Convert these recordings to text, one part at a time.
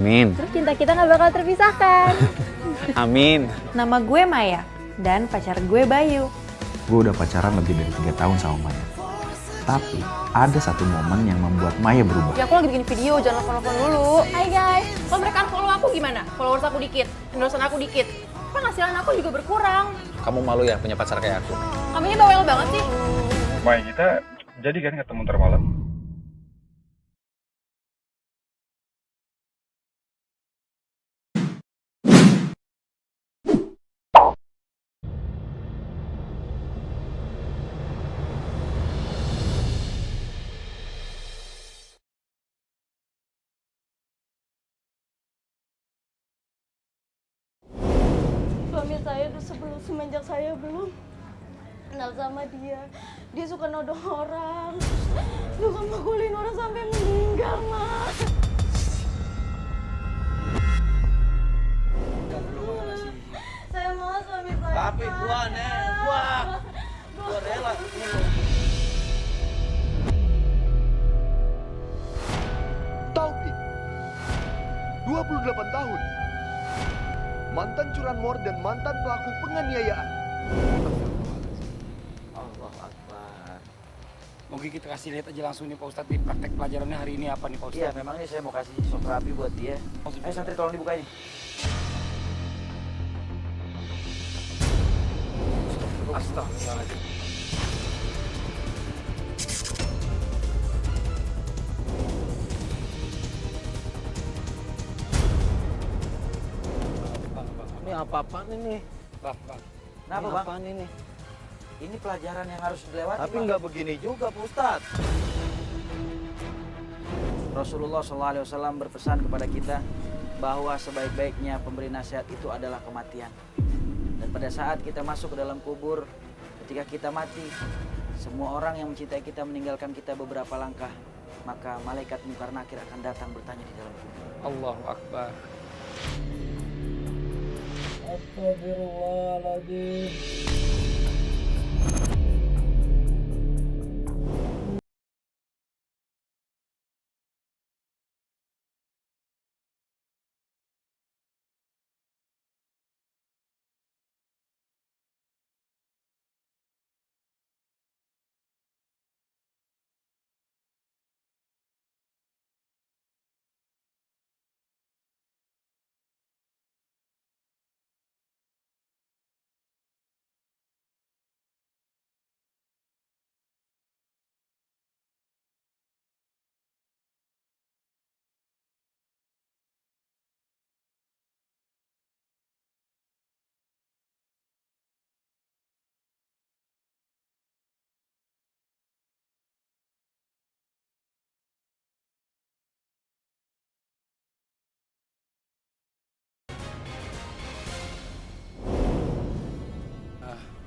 Amin. Terus cinta kita nggak bakal terpisahkan. Amin. Nama gue Maya dan pacar gue Bayu. Gue udah pacaran lebih dari 3 tahun sama Maya. Tapi ada satu momen yang membuat Maya berubah. Ya aku lagi bikin video, jangan nelfon-nelfon dulu. Hai guys, kalau mereka follow aku gimana? Followers aku dikit, endorsean aku dikit. Penghasilan aku juga berkurang. Kamu malu ya punya pacar kayak aku? Kamu ini bawel banget sih. Maya, kita jadi kan ketemu ntar malam? Suami saya semenjak saya belum kenal sama dia suka nodong orang, suka mukulin orang sampai meninggal, Mas. Saya mau suami saya. Tapi gua rela. Taufik, 28 tahun, mantan curanmor dan mantan pelaku penganiayaan. Allah Akbar. Mungkin kita kasih lihat aja langsung nih Pak Ustadz, nih praktek pelajarannya hari ini apa nih Pak Ustadz? Iya, memangnya saya mau kasih sok terapi buat dia. Ayo santri tolong dibuka ini. Astagfirullahaladzim. Ini apa-apaan ini? Bang. Kenapa, Ini Bang? apaan ini? Ini pelajaran yang harus dilewati, Tapi Bang. nggak begini juga, Pak Ustadz. Rasulullah SAW berpesan kepada kita bahwa sebaik-baiknya pemberi nasihat itu adalah kematian. Dan pada saat kita masuk ke dalam kubur, ketika kita mati, semua orang yang mencintai kita meninggalkan kita beberapa langkah, maka malaikat Munkar Nakir akan datang bertanya di dalam kubur. Allahu Akbar. Astagfirullahaladzim.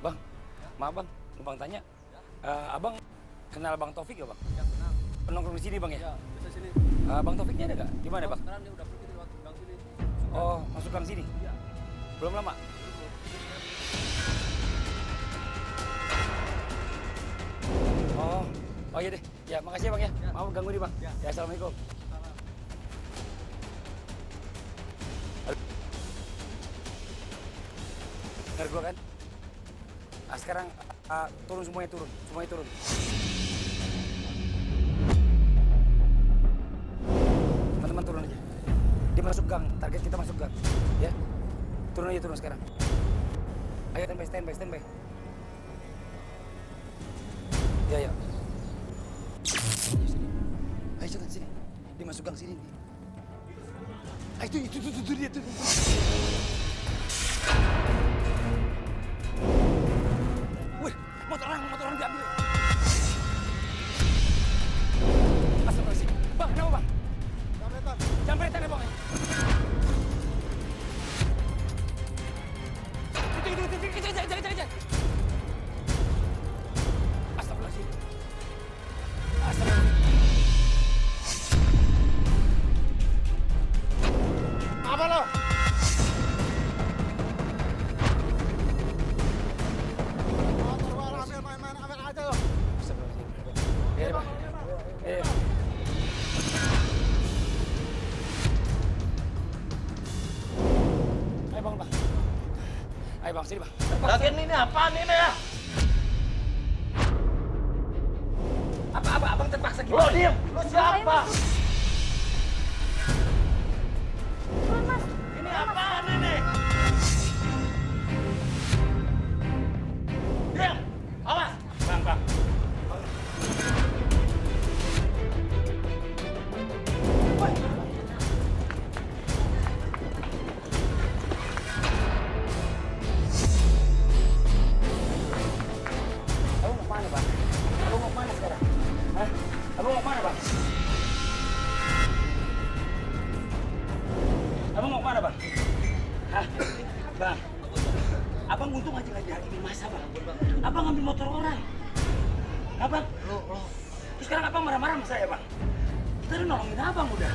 Bang, maaf bang, numpang tanya. Abang kenal Bang Taufik ya bang? Ya kenal. Nongkrong di sini bang ya? Ya, bisa sini. Bang Taufiknya ada nggak? Di mana bang? Sekarang dia udah pergi di gang sini. Oh, masuk gang sini? Iya. Belum lama? Oh iya deh. Ya makasih ya bang ya. Maaf ganggu nih bang. Ya, assalamualaikum. Dengar gua kan? Sekarang turun semuanya turun. Teman-teman turun aja. Dia masuk gang, target kita masuk gang. Ya. Turun sekarang. Ayo standby. Ya. Ayo cepat sini. Dia masuk gang sini. Ayo itu dia tuh. Motor orang diambil. Astagfirullahaladzim. Bang, kenapa bang? Jamretan ya bang. Itu, kejar. Astagfirullahaladzim. Apa lo? Ayo bang, sini bang. Lagian ini apaan ini ya? Apa abang terpaksa Lo gimana? diem, lo siapa? Ini apaan ini? Diam, awas. Bang. Abang mau kemana bang? Abang mau kemana sekarang? Hah? Abang mau kemana bang? Abang mau kemana bang? Hah? Bang, abang untung aja nggak dihakimi masa bang. Abang ngambil motor orang. Abang, terus sekarang abang marah-marah sama saya bang. Kita udah nolongin abang udah.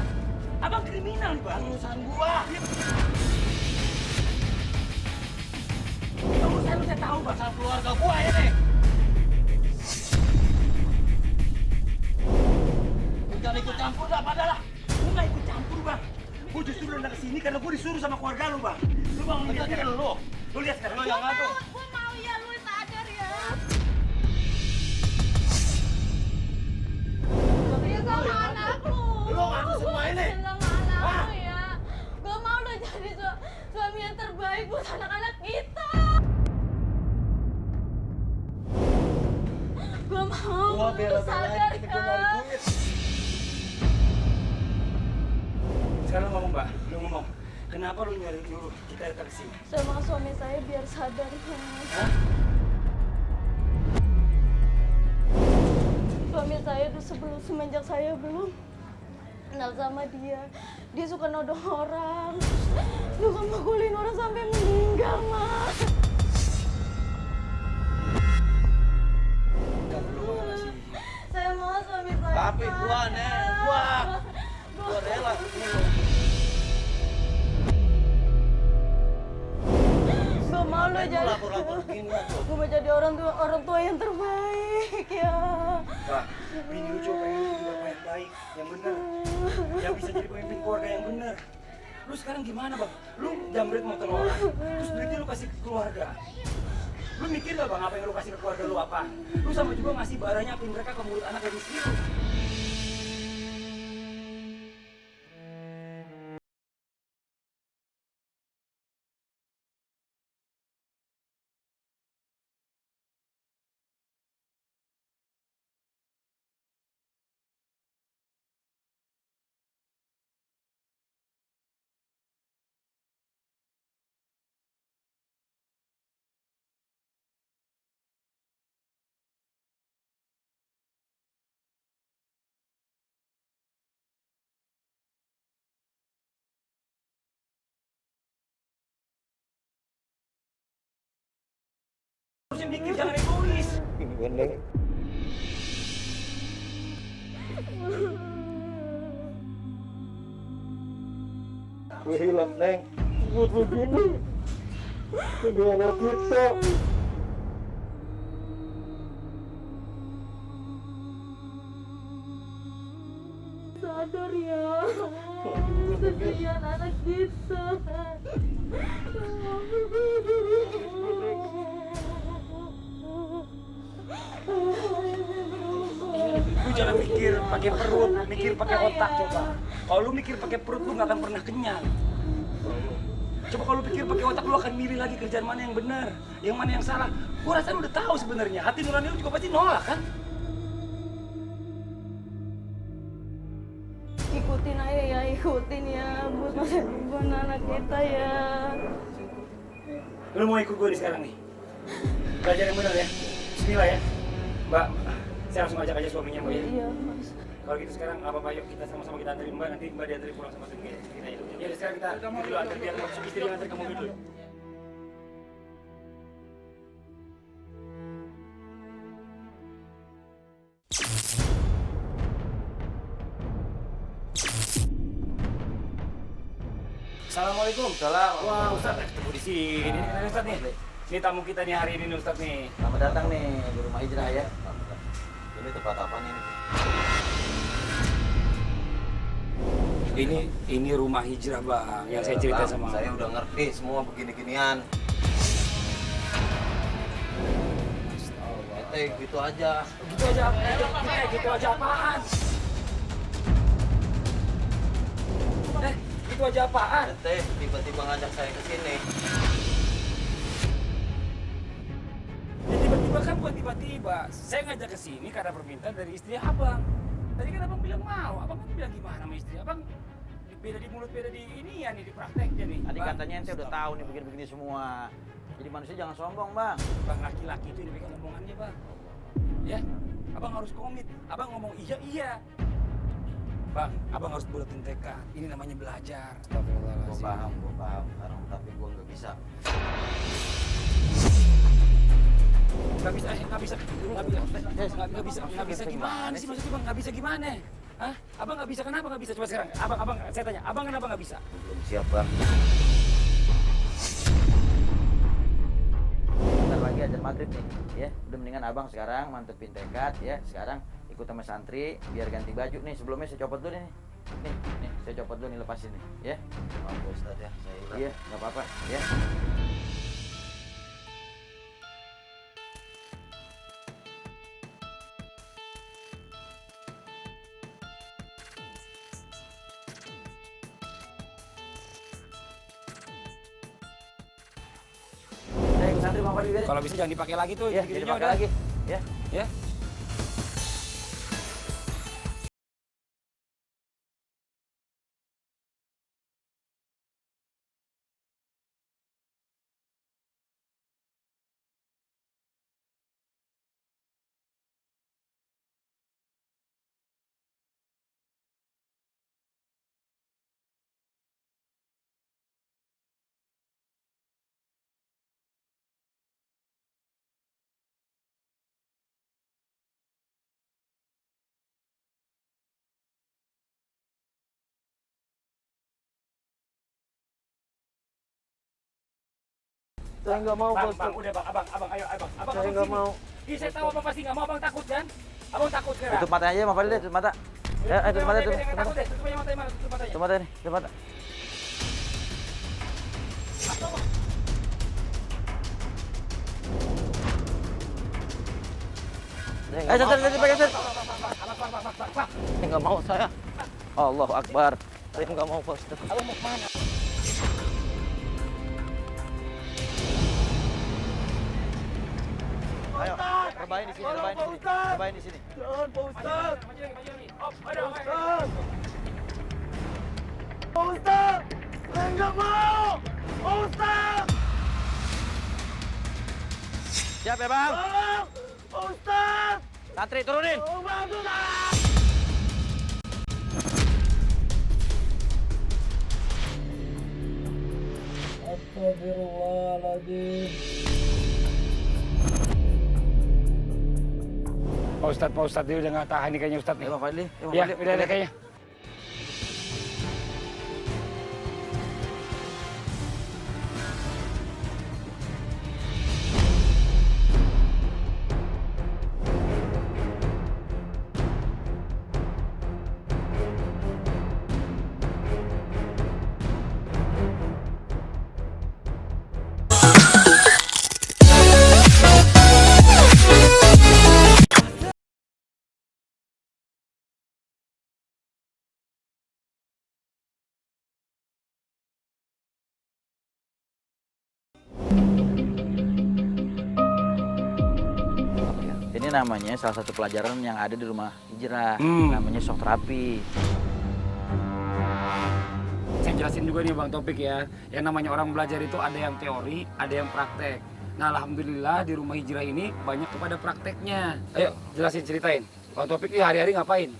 Abang kriminal nih bang. Urusan gua. Urusan lu saya tahu bang. Sama keluarga gua ini. Jangan ikut campur dah padalah. Gua nggak ikut campur bang. Gua justru datang ke sini karena gua disuruh sama keluarga lu bang. Lu bang lihat sekarang lu. Lu lihat sekarang lu yang ngadu. Gue mau ya, lu sadar ya. Ya sama anak lu. Lu ngadu semua ini. Sama anak lu ya. Gue mau lu jadi suami yang terbaik buat anak-anak kita. Gue mau lu sadar ya. Sekarang lu ngomong mbak, lu ngomong. Kenapa lu nyuruh kita datang ke sini? Sama suami saya biar sadar ya. Hah? Suami saya tuh semenjak saya belum kenal sama dia suka nodong orang, suka mukulin orang sampai meninggal, Mas. Saya mau suami saya. Tapi gua rela. Gue mau lo jadi. Lapor begini tuh. Gue mau jadi orang tua yang terbaik ya. Pak, bini lu coba pengen jadi bapak yang baik, yang benar, yang bisa jadi pemimpin keluarga yang benar. Lu sekarang gimana bang? Lu jambret motor orang, terus duitnya lu kasih ke keluarga. Lu mikir gak bang apa yang lu kasih ke keluarga lu apa? Lu sama juga ngasih baranya api mereka ke mulut anak dan istri lu. Harusnya mikir, jangan egois. Ini Neng. Gue hilang, Neng. Gue begini. Kedua anak kita. Sadar ya. Kesian anak kita. Lu jangan mikir pakai perut, mikir pakai otak coba. Kalau lu mikir pakai perut lu nggak akan pernah kenyang. Coba kalau lu pikir pakai otak lu akan milih lagi kerjaan mana yang benar, yang mana yang salah. Gua rasa lu udah tahu sebenarnya. Hati nurani lu juga pasti nolak kan? Ikutin aja ya, ikutin ya buat masa depan anak kita ya. Lu mau ikut gue nih sekarang nih? Belajar yang benar ya. Bismillah ya. Mbak, saya langsung ajak aja suaminya Mbak ya. Iya, Mas. Kalau gitu sekarang apa-apa yuk kita sama-sama kita anterin Mbak, nanti Mbak dianterin pulang sama suami kita ya. Ya udah sekarang kita dulu antar biar masuk istri yang antar ke mobil dulu. Assalamualaikum. Salam. Wah, Ustaz ketemu di sini. Ini kenapa Ustaz nih? Ini tamu kita nih hari ini nih Ustaz nih. Selamat datang nih di rumah hijrah ya. Ini tempat apa nih? Ini rumah hijrah Bang, yang saya cerita sama. Saya udah ngerti semua begini-ginian. Gitu aja. Gitu aja, gitu aja apaan? Gitu aja apaan? Tiba-tiba ngajak saya ke sini. Ya tiba-tiba kan bukan tiba-tiba. Saya ngajak ke sini karena permintaan dari istri abang. Tadi kan abang bilang mau, abang kan bilang gimana sama istri abang? Beda di mulut, beda di ini ya nih, di prakteknya nih. Tadi katanya ente udah tahu nih begini-begini semua. Jadi manusia jangan sombong, Bang. Bang, laki-laki itu dipegang omongannya, Bang. Ya, abang harus komit. Abang ngomong iya. Bang, abang harus buletin tekad. Ini namanya belajar. Gua paham sekarang, tapi gua nggak bisa. Nggak bisa gimana sih maksudnya bang? Nggak bisa gimana? Hah? Abang nggak bisa kenapa nggak bisa? Coba sekarang, abang saya tanya, abang kenapa nggak bisa? Belum siap, Bang. Bentar lagi ajar maghrib nih, ya. Udah mendingan abang sekarang mantepin tekad, ya. Sekarang ikut sama santri, biar ganti baju nih. Sebelumnya saya copot dulu nih. Nih, saya copot dulu nih, lepasin nih, ya. Maaf, Pak Ustadz ya. Iya, nggak apa-apa, ya. Santri Bang Fadli, Kalau bisa jangan dipakai lagi tuh. ya, jadi pakai lagi, ya. Ya. Saya nggak mau, Bang, udah bang, abang, ayo, abang. Saya nggak mau. Iya, saya tahu abang pasti nggak mau, abang takut kan? Abang takut sekarang. Tutup matanya aja, Bang Fadli, tutup mata. Ya, tutup mata, tutup mata. Takut deh, tutup aja matanya, tutup matanya. Tutup mata nih, tutup mata. Santri, pakai santri. Saya nggak mau saya. Allahu Akbar. Saya nggak mau Pak Ustadz. Abang mau kemana? Ayo, rebahin di sini, rebahin di sini. Jangan, Pak Ustadz. Maju lagi. Op, ayo. Pak Ustadz! Saya nggak mau! Pak Ustadz! Siap ya, Bang? Tolong! Pak Ustadz! Santri turunin. Tolong bantu, Pak! Pak Ustadz, dia udah nggak tahan nih kayaknya Ustadz nih. Ya, Bang Fadli. Ya, udah kayaknya. Ini namanya salah satu pelajaran yang ada di rumah hijrah. Namanya shock terapi. Saya jelasin juga nih Bang Topik ya. Yang namanya orang belajar itu ada yang teori, ada yang praktek. Nah, alhamdulillah di rumah hijrah ini banyak kepada prakteknya. Ayo, jelasin, ceritain. Bang Topik ini hari-hari ngapain?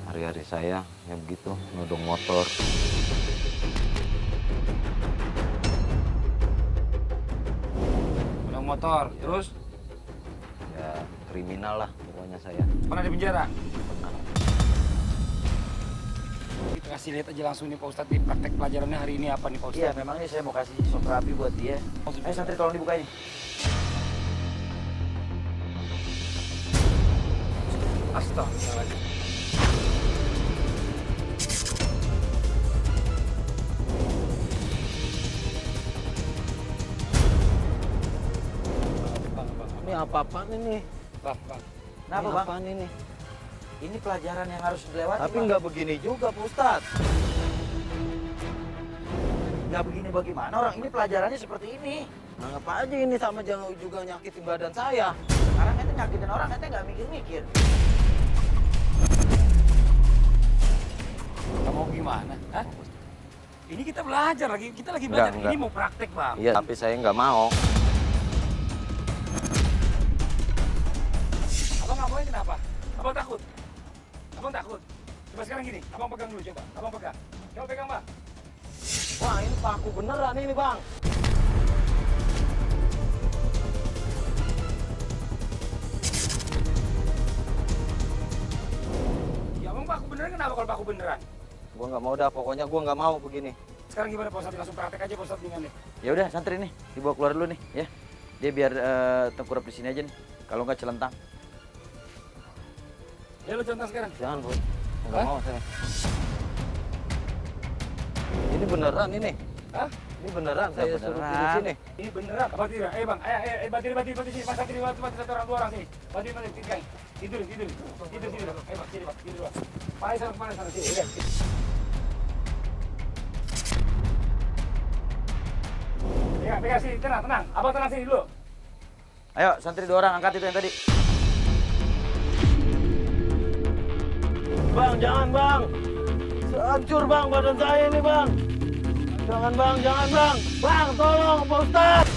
Hari-hari saya ya begitu, nodong motor. Nodong motor, terus? Ya kriminal lah pokoknya saya. Pernah di penjara? Kita kasih lihat aja langsung nih Pak Ustadz, nih praktek pelajarannya hari ini apa nih Pak Ustadz? Iya, memang ini saya mau kasih shock terapi buat dia. Ayo santri tolong dibuka ini. Astagfirullahaladzim. apa-apaan ini? Bang. Kenapa bang? Apaan ini? Ini pelajaran yang harus dilewati. Tapi Bang. nggak begini juga, Pak Ustadz. Nggak begini bagaimana orang ini pelajarannya seperti ini. Anggap aja ini sama jangan juga nyakitin badan saya. Sekarang ente nyakitin orang, ente nggak mikir-mikir. Kamu mau gimana? Hah? Ini kita belajar lagi, kita lagi belajar. Enggak. Ini mau praktek bang. Iya, tapi saya nggak mau. Abang ngapain kenapa? Abang takut? Abang takut? Coba sekarang gini, abang pegang dulu coba. Abang pegang. Coba pegang bang. Wah, ini paku beneran ini, Bang. Ya abang paku beneran kenapa kalau paku beneran? Gua nggak mau dah, pokoknya gua nggak mau begini. Sekarang gimana Pak Ustadz? Langsung praktek aja Pak Ustadz dengan nih. Ya udah santri nih, dibawa keluar dulu nih, ya. Dia biar tengkurap di sini aja nih. Kalau nggak celentang. Ya lu contoh sekarang. Jangan, Bu. Nggak mau saya. Ini beneran ini. Hah? Ini beneran saya suruh tidur sini. Ini beneran. Abang tidur. Bang, bantu sini. Mas santri bantu satu orang dua orang sini. Bantu tidur. Tidur. Tidur bang. Sini bang. Tidur bang. Kepala sana sini. Udah. Pegang sini, tenang. Abang tenang sini dulu. Ayo, santri 2 orang angkat itu yang tadi. Bang, jangan, Bang. Hancur, Bang, badan saya ini, Bang. Jangan, Bang. Bang, tolong, Pak Ustadz.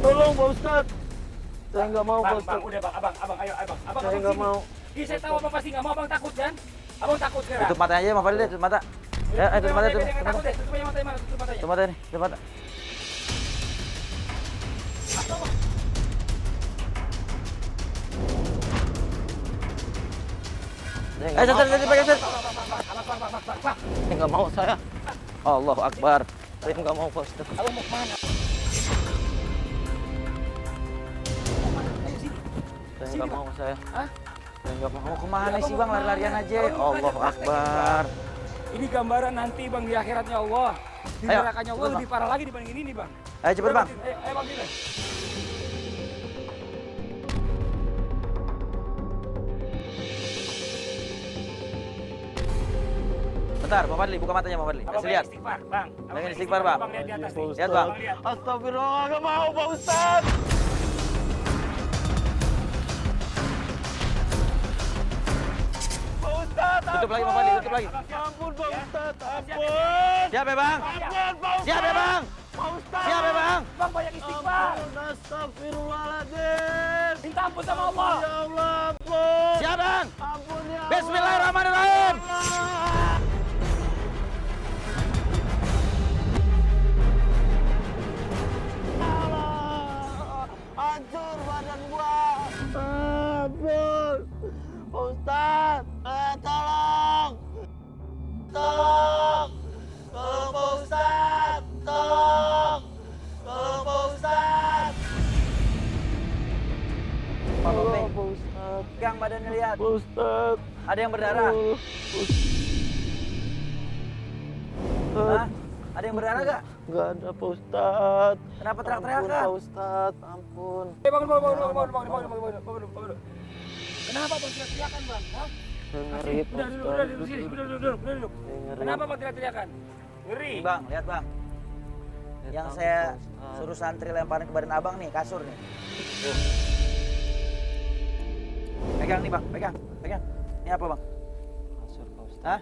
Tolong, Pak Ustadz. Saya nggak mau, Pak Bang, Ustadz. udah bang. Abang, ayo. Abang, Saya nggak mau. Iya, saya tahu abang pasti nggak mau. Abang takut kan? Abang takut sekarang. Tutup matanya aja, Mas Fadil, tutup mata. Ya, tutup mata, tutup mata. Tutup matanya. Tutup mata nih, tutup mata. Santri, pegang santri. Saya nggak mau saya. Allahu Akbar. Saya nggak mau, Pak Ustadz. Abang mau kemana? Saya nggak mau saya. Hah? Saya nggak mau. Mau kemana sih bang, lari-larian aja. Allahu Akbar. Ini gambaran nanti bang di akhiratnya Allah. Di Ayo, nerakanya Allah cepet, lebih parah lagi dibanding ini nih bang. Ayo cepet bang. Ayo bang gini. Bentar, Pak Fadli, buka matanya Pak Fadli. Kasih lihat. Istighfar, bang. Pengen istighfar, Bang. Abang lihat di atas nih. Lihat, Bang. Astagfirullah, nggak mau, Pak Ustadz. Pak Ustadz, Tutup lagi Pak Fadli, tutup lagi. ampun, Pak Ustadz, ampun. Siap ya bang? Ampun, Pak Ustadz. Siap ya bang? Pak Ustadz. Siap ya bang? Bang banyak istighfar. Ampun, astagfirullahaladzim. Minta ampun sama Allah. Ya Allah, ampun. Siap bang? Ampun ya Allah. Bismillahirrahmanirrahim. Hancur badan gua. Ampun. Pak Ustadz, tolong. Tolong. Tolong Pak Ustadz. Tolong. Tolong Pak Ustadz. Pak Bobi, Pak Ustadz. pegang badannya lihat. Pak Ustadz. Ada yang berdarah? Hah? Ada yang berdarah gak? Nggak ada Pak Ustadz. Kenapa teriak-teriak Ampun, Kak? Pak Ustadz, ampun. Bangun. Kenapa bang teriak-teriakan bang? Hah? Saya ngeri, Pak Udah Ustadz. duduk sini. Duduk. Saya ngeri. Kenapa bang teriak-teriakan? Ngeri. Nih bang, lihat bang. Yang takut, saya Pak Ustadz. suruh santri lemparin ke badan abang nih, kasur nih. Tuh. Pegang nih bang, pegang. Ini apa bang? Kasur, Pak Ustadz. Hah?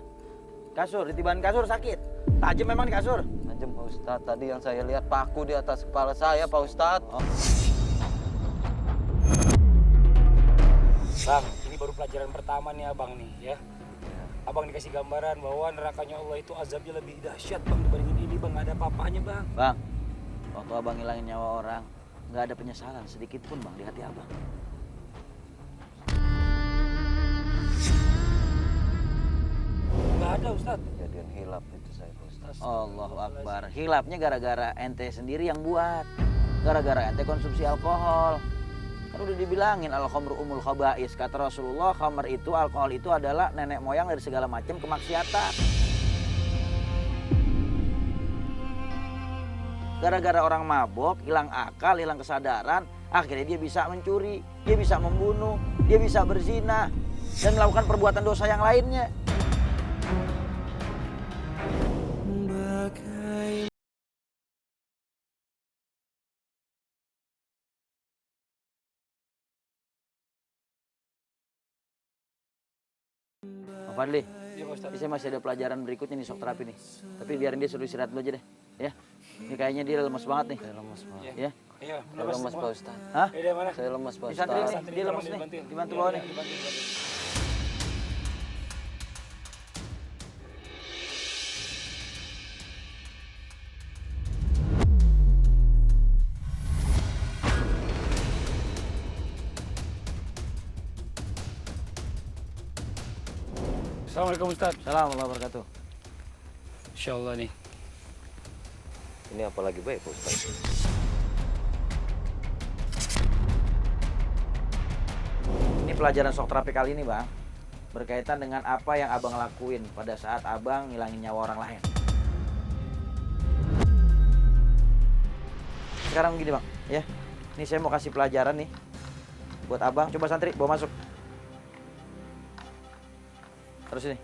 Kasur, ditiban kasur sakit. Tajam memang di kasur. Tajam, Pak Ustadz. Tadi yang saya lihat paku di atas kepala saya, Pak Ustadz. Bang, ini baru pelajaran pertama nih abang nih ya. Abang dikasih gambaran bahwa nerakanya Allah itu azabnya lebih dahsyat bang dibandingin ini bang. Nggak ada apa-apanya bang. Bang, waktu abang ngilangin nyawa orang, nggak ada penyesalan sedikit pun bang di hati abang. Nggak ada Ustadz. Kejadian hilap itu saya, Pak Ustadz. Allahu Akbar. Hilapnya gara-gara ente sendiri yang buat. Gara-gara ente konsumsi alkohol. Kan udah dibilangin al-khamru umul khaba'is. Kata Rasulullah, khamr itu, alkohol itu adalah nenek moyang dari segala macam kemaksiatan. gara-gara orang mabok, hilang akal, hilang kesadaran, akhirnya dia bisa mencuri, dia bisa membunuh, dia bisa berzina, dan melakukan perbuatan dosa yang lainnya. Pak Fadli, ini saya masih ada pelajaran berikutnya nih, shock terapi nih. Tapi biarin dia suruh istirahat dulu aja deh, ya. Ini kayaknya dia lemas banget nih. Saya lemas, Pak. Ya. Iya, Saya lemas, Pak Ustadz. Hah? Saya lemas, Pak Di santri Ustadz. nih, dia lemas nih. Dibantu bawa nih. Assalamualaikum Ustaz. Assalamualaikum warahmatullahi wabarakatuh. Insya Allah nih. Ini apa lagi baik, Pak Ustadz? Ini pelajaran shock terapi kali ini, Bang. Berkaitan dengan apa yang Abang lakuin pada saat Abang ngilangin nyawa orang lain. Sekarang gini, Bang, ya. Ini saya mau kasih pelajaran nih buat Abang. Coba santri bawa masuk. Terus ini.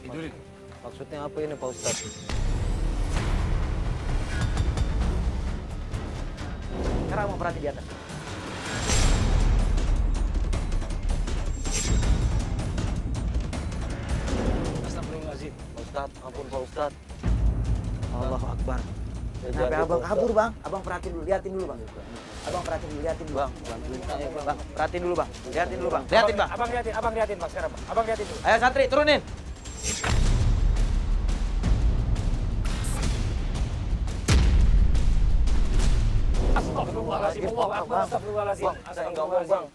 Tidurin. Maksudnya apa ini, Pak Ustadz? Sekarang mau perhati di atas. Astagfirullahaladzim. Pak Ustadz, ampun Pak Ustadz. Allahu Akbar. Sampai Abang kabur, Bang. Abang perhatiin dulu, liatin dulu, Bang. Abang perhatiin dulu, liatin dulu. Bang, bantuin saya, Bang. Bang, perhatiin dulu, Bang. Liatin dulu, Bang. Liatin, Bang. Abang liatin Pak sekarang, Pak. Abang liatin dulu. Ayo santri, turunin. Astagfirullahaladzim. Allahu Akbar. Astagfirullahaladzim. Bang, saya nggak mau, Bang.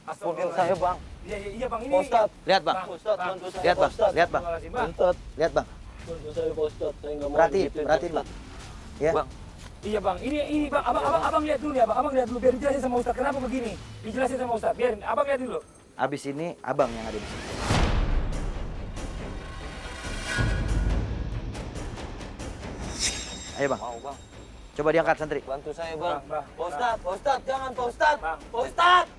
Ampun saya, Bang. Iya Bang, ini. Pak Ustadz. Lihat, Bang. Ustadz, bantu saya, Lihat, Pak Bang. Ustadz. Lihat, Bang. Astagfirullahaladzim, Bang. Ustadz, Lihat, Bang. bantu saya, Pak Ustadz. Saya nggak mau Perhatiin, digituin, perhatiin, Pak Bang. Ya. Bang, Iya Bang, ini Bang, abang lihat dulu ya Bang, abang lihat dulu biar dijelasin sama Ustadz kenapa begini. Dijelasin sama Ustadz, biarin, abang lihat dulu. Abis ini Abang yang ada di sini. Ayo, Bang. mau, Bang. Coba diangkat santri. Bantu saya, Bang. Bang. Pak Ustadz, Pak Ustadz, jangan Pak Ustadz. Bang. Pak Ustadz.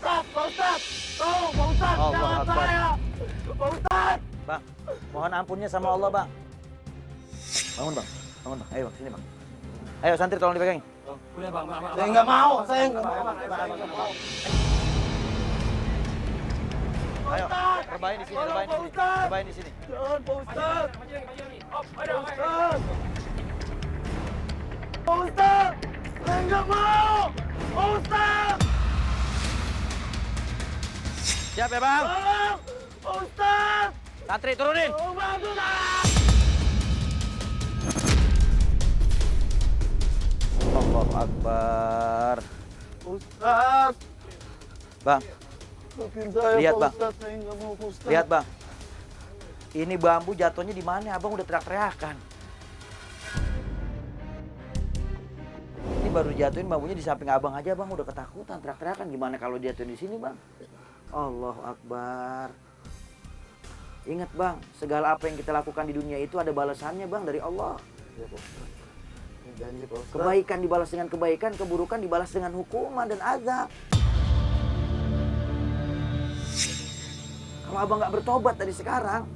Pak Ustadz! Tolong Pak Ustadz! Allah Jangan Akbar. saya! Pak Ustadz! Bang, mohon ampunnya sama Allah, Bang. Bangun, Bang. Bangun, Bang. Ayo, Bang. Sini, Bang. Ayo, santri tolong dipegangin. Udah Bang, Saya nggak mau! Saya nggak mau! Ayo, rebahin di sini, rebahin di sini. Rebahin di sini. Jangan Pak Ustadz! Pak Ustadz! Pak Ustadz! Saya nggak mau! Pak Ustadz! Siap ya, Bang? Tolong! Pak Ustadz! Santri turunin. Tolong bantu saya! Allahu Akbar. Ustadz! Bang, Maafin saya Lihat, Pak Bang. Ustadz, saya nggak mau Pak Ustadz. lihat, Bang. Ini bambu jatuhnya di mana? Abang udah teriak-teriakan. Ini baru jatuhin bambunya di samping Abang aja, Bang udah ketakutan, teriak-teriakan. Gimana kalau jatuhin di sini, Bang? Allahu Akbar. Ingat, Bang, segala apa yang kita lakukan di dunia itu ada balasannya, Bang, dari Allah. Ya, Pak Ustadz. Ini janji Pak Ustadz. Kebaikan dibalas dengan kebaikan, keburukan dibalas dengan hukuman dan azab. Kalau Abang nggak bertobat dari sekarang,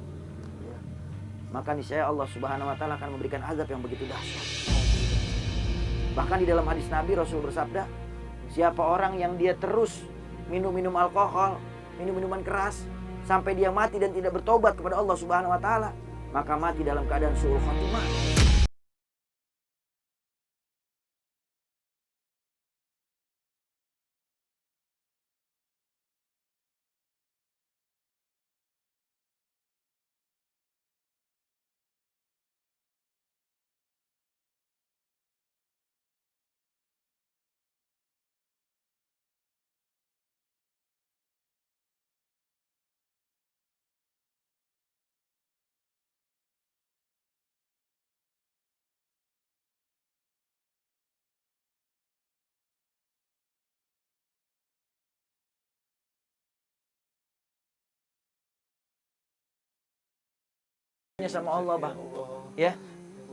maka niscaya Allah Subhanahu wa taala akan memberikan azab yang begitu dahsyat. Bahkan di dalam hadis Nabi, Rasul bersabda, siapa orang yang dia terus minum-minum alkohol, minum-minuman keras sampai dia mati dan tidak bertobat kepada Allah Subhanahu wa taala, maka mati dalam keadaan su'ul khatimah. Sama Allah, Bang. Ya.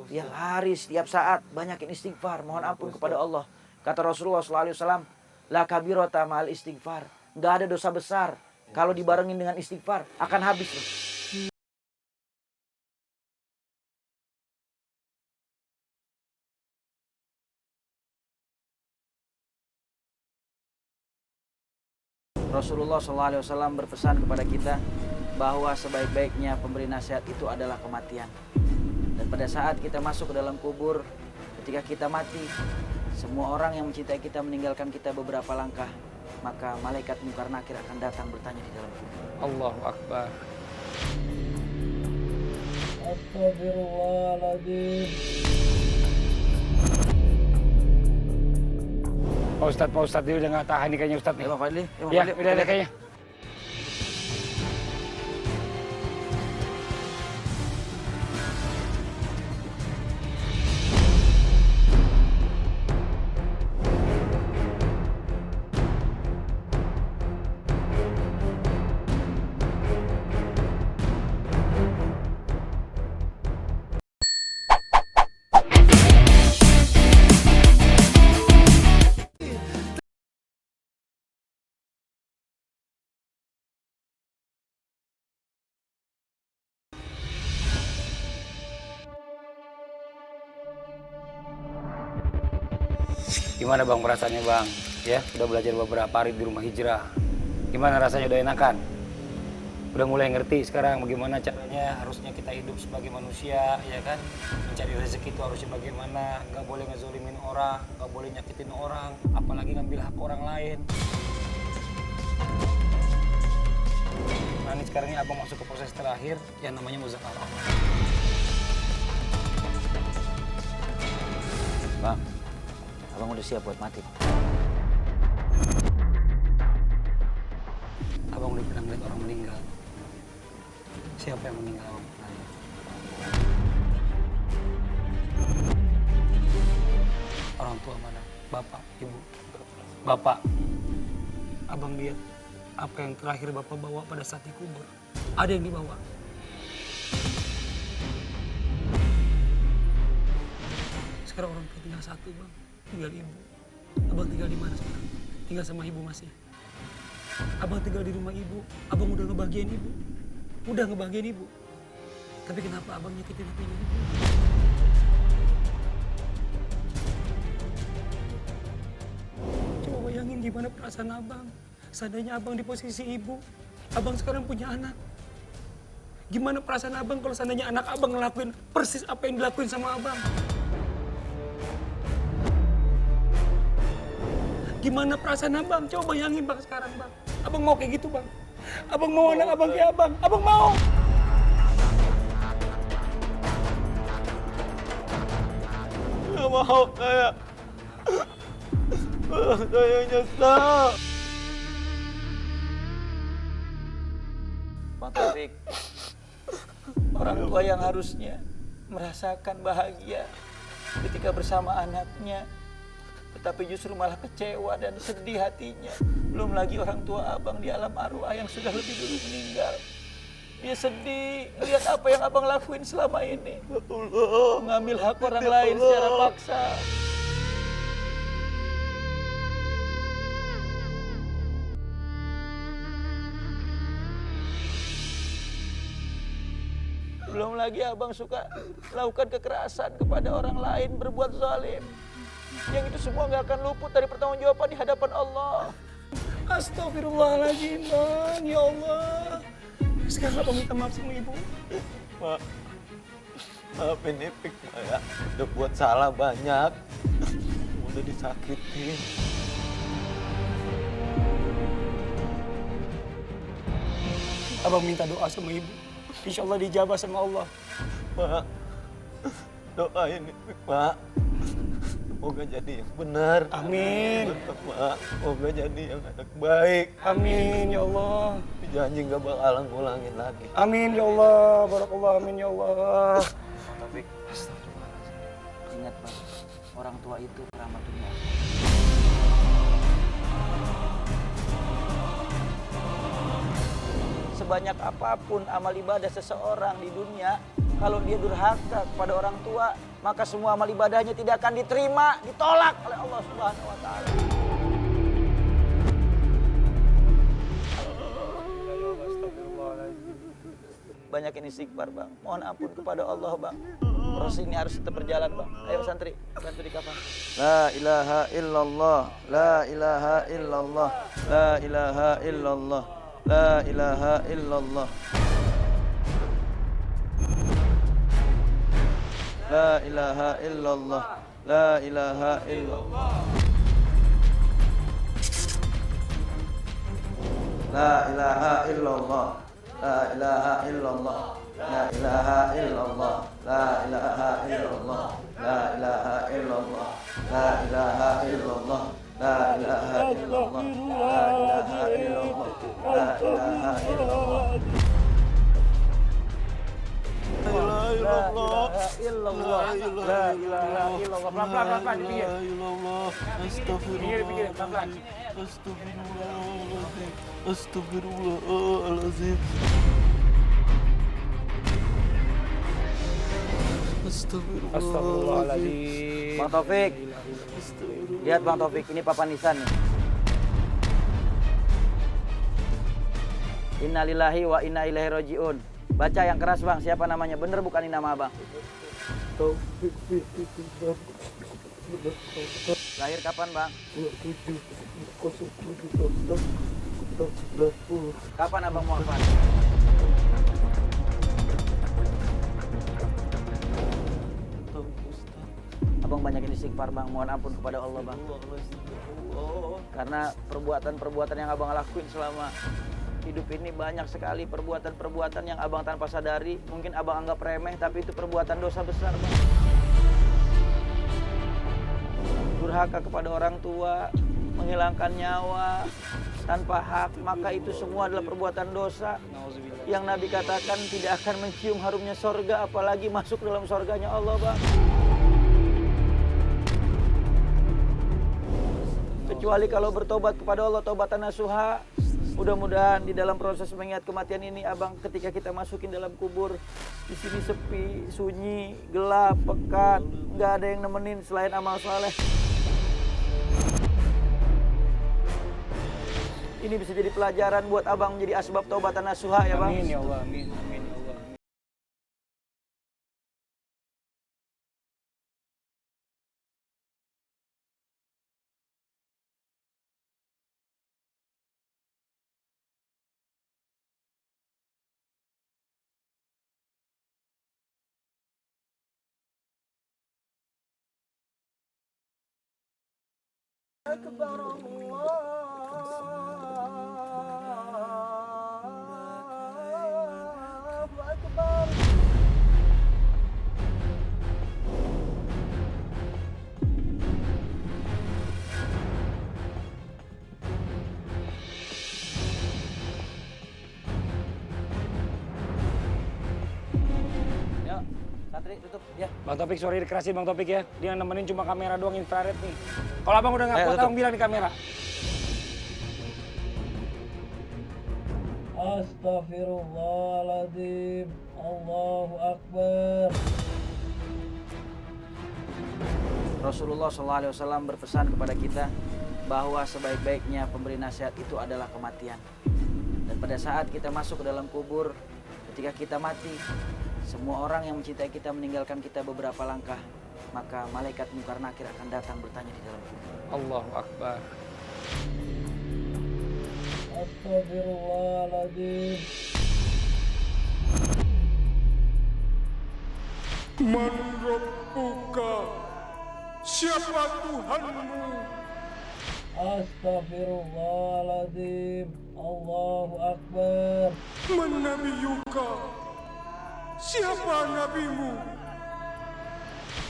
Tiap hari, setiap saat, banyakin istighfar, mohon ampun kepada Allah. Kata Rasulullah SAW, la kabirota ma'al istighfar. Nggak ada dosa besar kalau dibarengin dengan istighfar, akan habis loh. Rasulullah SAW berpesan kepada kita bahwa sebaik-baiknya pemberi nasihat itu adalah kematian. Dan pada saat kita masuk ke dalam kubur, ketika kita mati, semua orang yang mencintai kita meninggalkan kita beberapa langkah, maka malaikat Munkar Nakir akan datang bertanya di dalam kubur. Allahu Akbar. Astagfirullahaladzim. Pak Ustadz dia udah nggak tahan nih kayaknya Ustadz nih. Ya Bang Fadli, Ya, udah kayaknya. Gimana Bang perasaannya Bang? Ya, udah belajar beberapa hari di rumah hijrah. Gimana rasanya, udah enakan? Udah mulai ngerti sekarang bagaimana caranya harusnya kita hidup sebagai manusia, ya kan? Mencari rezeki itu harusnya bagaimana, nggak boleh ngezolimin orang, nggak boleh nyakitin orang, apalagi ngambil hak orang lain. Nah ini sekarang ini Abang masuk ke proses terakhir yang namanya muzakarah. Bang, Abang udah siap buat mati. Abang udah pernah ngeliat orang meninggal. Siapa yang meninggal? Orang tua mana? Bapak, ibu. Bapak. Abang lihat apa yang terakhir Bapak bawa pada saat dikubur. Ada yang dibawa. Sekarang orang tua tinggal satu Bang. Tinggal ibu. Abang tinggal di mana sekarang? Tinggal sama ibu masih. Abang tinggal di rumah ibu. Abang udah ngebahagiain ibu. Udah ngebahagiain ibu. Tapi kenapa abang nyakitin hatinya ibu? Coba bayangin gimana perasaan abang. Seandainya abang di posisi ibu. Abang sekarang punya anak. Gimana perasaan abang kalau seandainya anak abang ngelakuin persis apa yang dilakuin sama abang? Gimana perasaan abang? Coba bayangin Bang sekarang Bang. Abang mau kayak gitu Bang? Abang mau anak abang kayak abang? Abang mau? Gak mau saya. Saya nyesel. Bang Taufik, orang tua yang harusnya merasakan bahagia ketika bersama anaknya, tetapi justru malah kecewa dan sedih hatinya. Belum lagi orang tua abang di alam arwah yang sudah lebih dulu meninggal. Dia sedih lihat apa yang abang lakuin selama ini. Mengambil hak orang lain secara paksa. Belum lagi abang suka melakukan kekerasan kepada orang lain, berbuat zalim. Yang itu semua nggak akan luput dari pertanggungjawaban di hadapan Allah. Astagfirullahaladzim Bang, ya Allah. Sekarang abang minta maaf sama ibu. Mak, maafin Ipik ya. Udah buat salah banyak. Udah disakitin. Abang minta doa sama ibu. Insya Allah dijabah sama Allah. Mak, doain Ipik, Mak. Semoga jadi yang benar. Amin. Mak, semoga jadi yang anak baik. Amin ya Allah. Janji gak bakalan ngulangin lagi. Amin ya Allah. Barakallah, amin ya Allah. Taufik, astagfirullahaladzim. Ingat Bang, orang tua itu rahmatullah. Sebanyak apapun amal ibadah seseorang di dunia, Kalau dia durhaka kepada orang tua, maka semua amal ibadahnya tidak akan diterima, ditolak oleh Allah Subhanahu wa taala. Banyakin istighfar, Bang. Mohon ampun kepada Allah, Bang. Proses ini harus tetap berjalan, Bang. Ayo santri, bantu di kafan. La ilaha illallah, la ilaha illallah, la ilaha illallah, la ilaha illallah. La ilaha illallah, la ilaha illallah. La ilaha illallah, la ilaha illallah, la ilaha illallah, la ilaha illallah, la ilaha illallah, la ilaha illallah, la ilaha illallah, la ilaha illallah, la ilaha illallah. La ilaha illallah, la ilaha illallah. Pelan-pelan, di pinggir. Pinggir, pelan-pelan. Astagfirullahaladzim. Astagfirullahaladzim. Bang Taufik, lihat Bang Taufik, ini Papa Nisan nih. Innalillahi wa inna ilaihi rajiun. Baca yang keras Bang, siapa namanya? Bener bukan ini nama Abang? Taufik binti Bang. Lahir kapan Bang? 27/07/1990. Kapan Abang wafat? Abang banyakin istighfar Bang, mohon ampun kepada Allah Bang. Karena perbuatan-perbuatan yang Abang lakuin selama hidup ini banyak sekali perbuatan-perbuatan yang Abang tanpa sadari, mungkin Abang anggap remeh, tapi itu perbuatan dosa besar Bang. Durhaka kepada orang tua, menghilangkan nyawa tanpa hak, maka itu semua adalah perbuatan dosa yang Nabi katakan tidak akan mencium harumnya sorga, apalagi masuk dalam sorganya Allah Bang. Kecuali kalau bertobat kepada Allah taubatan nasuha. Mudah-mudahan di dalam proses mengingat kematian ini Abang ketika kita masukin dalam kubur, di sini sepi, sunyi, gelap, pekat, nggak ada yang nemenin selain amal saleh. Ini bisa jadi pelajaran buat Abang menjadi asbab taubatan nasuha ya Bang. Amin ya Allah, amin, amin ya Allah. Akbar Allah. Akbar. Yuk, santri tutup ya. Bang Taufik, sorry dikerasin Bang Taufik ya. Dia nemenin cuma kamera doang infrared nih. Kalau Abang udah nggak kuat, Abang bilang di kamera. Astagfirullahaladzim. Allahu Akbar. Rasulullah SAW berpesan kepada kita bahwa sebaik-baiknya pemberi nasihat itu adalah kematian. Dan pada saat kita masuk ke dalam kubur, ketika kita mati, semua orang yang mencintai kita meninggalkan kita beberapa langkah, maka malaikat Munkar Nakir akan datang bertanya di dalam kubur. Allahu Akbar. Astagfirullahaladzim. Man Rabbuka? Siapa Tuhanmu? Astagfirullahaladzim. Allahu Akbar. Man Nabiyuka? Siapa nabimu?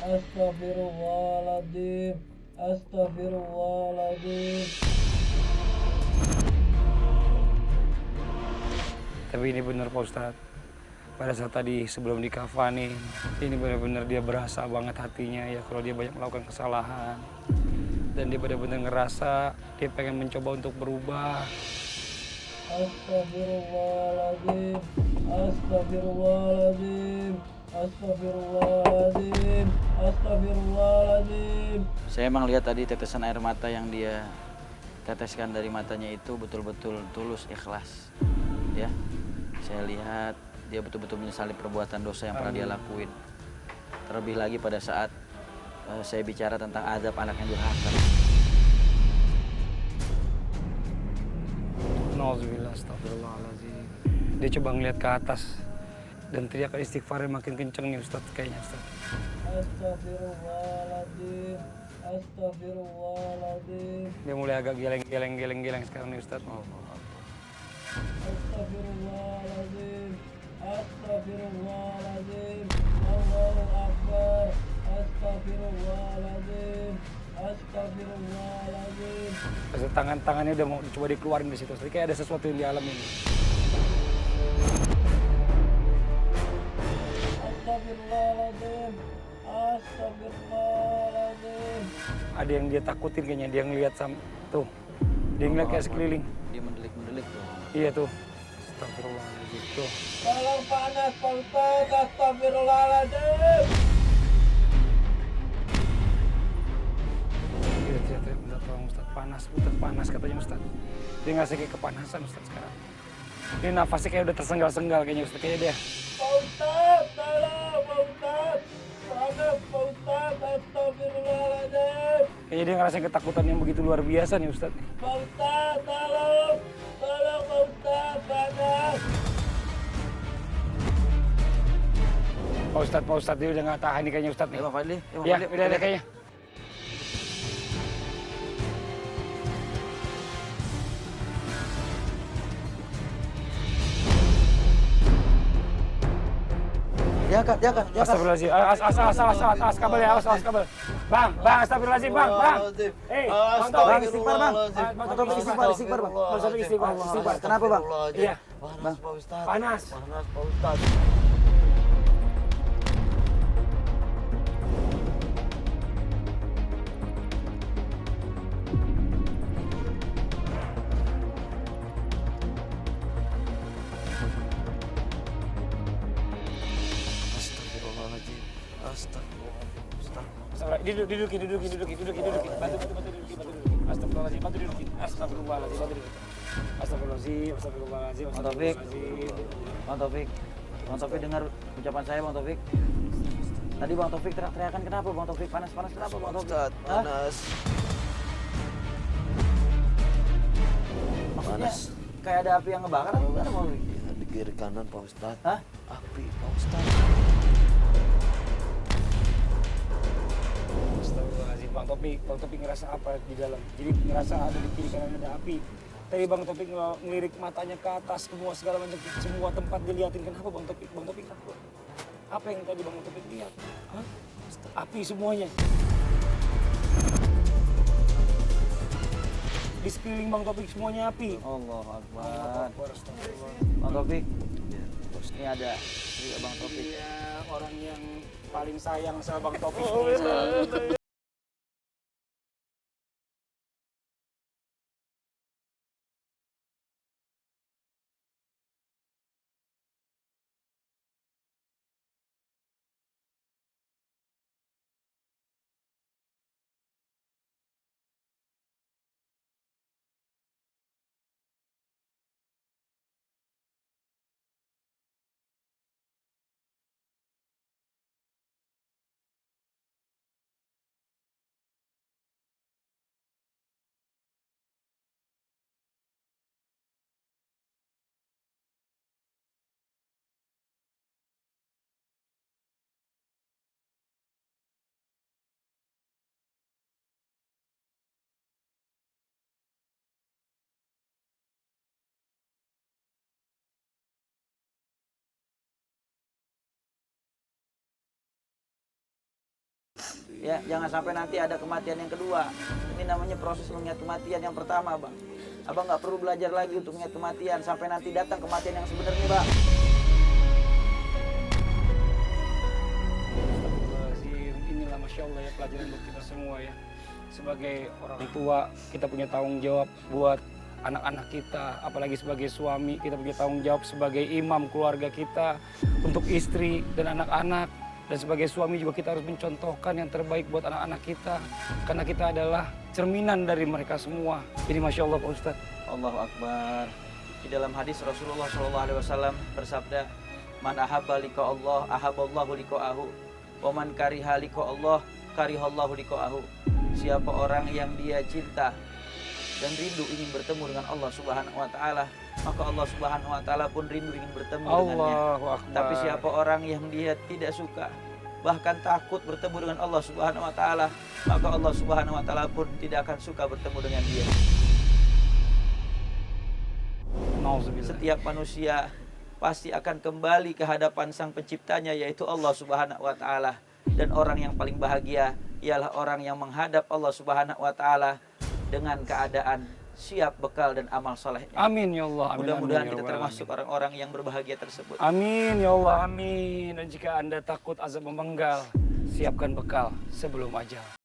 Astagfirullahaladzim. Astagfirullahaladzim. Tapi ini benar Pak Ustadz. Pada saat tadi sebelum dikafanin, ini benar-benar dia berasa banget hatinya ya kalau dia banyak melakukan kesalahan. Dan dia benar-benar ngerasa dia pengen mencoba untuk berubah. Astagfirullahaladzim. Astagfirullahaladzim. Astagfirullahaladzim. Astagfirullahaladzim. Saya emang lihat tadi tetesan air mata yang dia teteskan dari matanya itu betul-betul tulus, ikhlas. Ya, saya lihat dia betul-betul menyesali perbuatan dosa yang pernah dia lakuin. Terlebih lagi pada saat saya bicara tentang azab anak yang durhaka. Nauzubillah, astagfirullahaladzim. Dia coba ngeliat ke atas dan teriakan istighfarnya makin kenceng nih Ustadz kayaknya Ustadz. Astagfirullahaladzim. Astagfirullahaladzim. Dia mulai agak geleng sekarang nih Ustadz. Astagfirullahaladzim. Astagfirullahaladzim. Allahu Akbar. Astagfirullahaladzim. Astagfirullahaladzim. Tangannya udah mau coba dikeluarin dari situ. Jadi kayak ada sesuatu yang dialamin. Astagfirullahaladzim. Astagfirullahaladzim. Ada yang dia takutin kayaknya, dia ngeliat tuh. Dia ngeliat kayak sekeliling. Dia mendelik-mendelik tuh. Iya tuh. Astagfirullahaladzim tuh. Tolong panas Pak Ustadz. Astagfirullahaladzim. Iya, minta tolong Ustadz. Panas katanya Ustadz. Dia ngerasa kayak kepanasan Ustadz sekarang. Ini nafasnya kayak udah tersenggal-senggal kayaknya Ustadz. Kayaknya dia. Pak Ustadz, tolong Pak Ustadz. Panas Pak Ustadz. Astagfirullahaladzim. Kayaknya dia ngerasain ketakutan yang begitu luar biasa nih Ustadz. Pak Ustadz, tolong. Tolong Pak Ustadz, panas. Pak Ustadz dia udah nggak tahan nih kayaknya Ustadz nih. Bang Fadli, Iya, udah ada kayaknya. Diangkat. Astagfirullahaladzim. Awas kabel ya, awas kabel. Bang, astagfirullahaladzim, bang. Bang Taufik, istighfar, Bang. Bang Taufik, istighfar, Bang. Bang Taufik, istighfar. Kenapa, Bang? Iya. Panas Pak Ustadz. Panas. Panas Pak Ustadz. Astagfirullahaladzim. Dudukin. Bantu dudukin. Astagfirullahaladzim, bantu dudukin. Astagfirullahaladzim. Bang Taufik dengar ucapan saya, Bang Taufik. Tadi Bang Taufik teriak-teriakan kenapa, Bang Taufik? Panas kenapa, Bang Taufik? Panas. Maksudnya kayak ada api yang ngebakar atau gimana, Bang Taufik? Di kiri kanan Pak Ustadz. Hah? Api Pak Ustadz. Astagfirullahaladzim, Bang Taufik ngerasa apa di dalam? Jadi ngerasa ada di kiri kanan ada api. Tadi Bang Taufik ngelirik matanya ke atas, segala macam, semua tempat dilihatin. Kenapa Bang Taufik kenapa? Apa yang tadi Bang Taufik lihat? Hah? Api semuanya. Di sekeliling Bang Taufik semuanya api. Allahu Akbar. Astagfirullah. Bang Taufik, ini ada Bang Taufik. Iya, orang yang paling sayang sama Bang Taufik sekarang. Ya, jangan sampai nanti ada kematian yang kedua. Ini namanya proses mengingat kematian yang pertama, Bang. Abang nggak perlu belajar lagi untuk mengingat kematian sampai nanti datang kematian yang sebenarnya, Bang. Astagfirullahaladzim, inilah Masya Allah ya pelajaran buat kita semua ya. Sebagai orang tua, kita punya tanggung jawab buat anak-anak kita, apalagi sebagai suami kita punya tanggung jawab sebagai imam keluarga kita untuk istri dan anak-anak. Dan sebagai suami juga kita harus mencontohkan yang terbaik buat anak-anak kita. Karena kita adalah cerminan dari mereka semua. Jadi Masya Allah Pak Ustadz. Allahu Akbar. Di dalam hadis Rasulullah SAW bersabda, Man ahabba liqa Allah, ahabballahu liqa'ahu. Wa man kariha liqa Allah, karihallahu liqa'ahu. Siapa orang yang dia cinta dan rindu ingin bertemu dengan Allah Subhanahu wa taala, maka Allah Subhanahu wa taala pun rindu ingin bertemu dengannya. Allahu Akbar. Tapi siapa orang yang dia tidak suka, bahkan takut bertemu dengan Allah Subhanahu wa taala, maka Allah Subhanahu wa taala pun tidak akan suka bertemu dengan dia. Setiap manusia pasti akan kembali ke hadapan Sang Penciptanya, yaitu Allah Subhanahu wa taala. Dan orang yang paling bahagia ialah orang yang menghadap Allah Subhanahu wa taala dengan keadaan siap bekal dan amal solehnya. Amin ya Allah. Mudah-mudahan kita termasuk orang-orang yang berbahagia tersebut. Amin ya Allah, amin. Dan jika Anda takut azab memenggal, siapkan bekal sebelum ajal.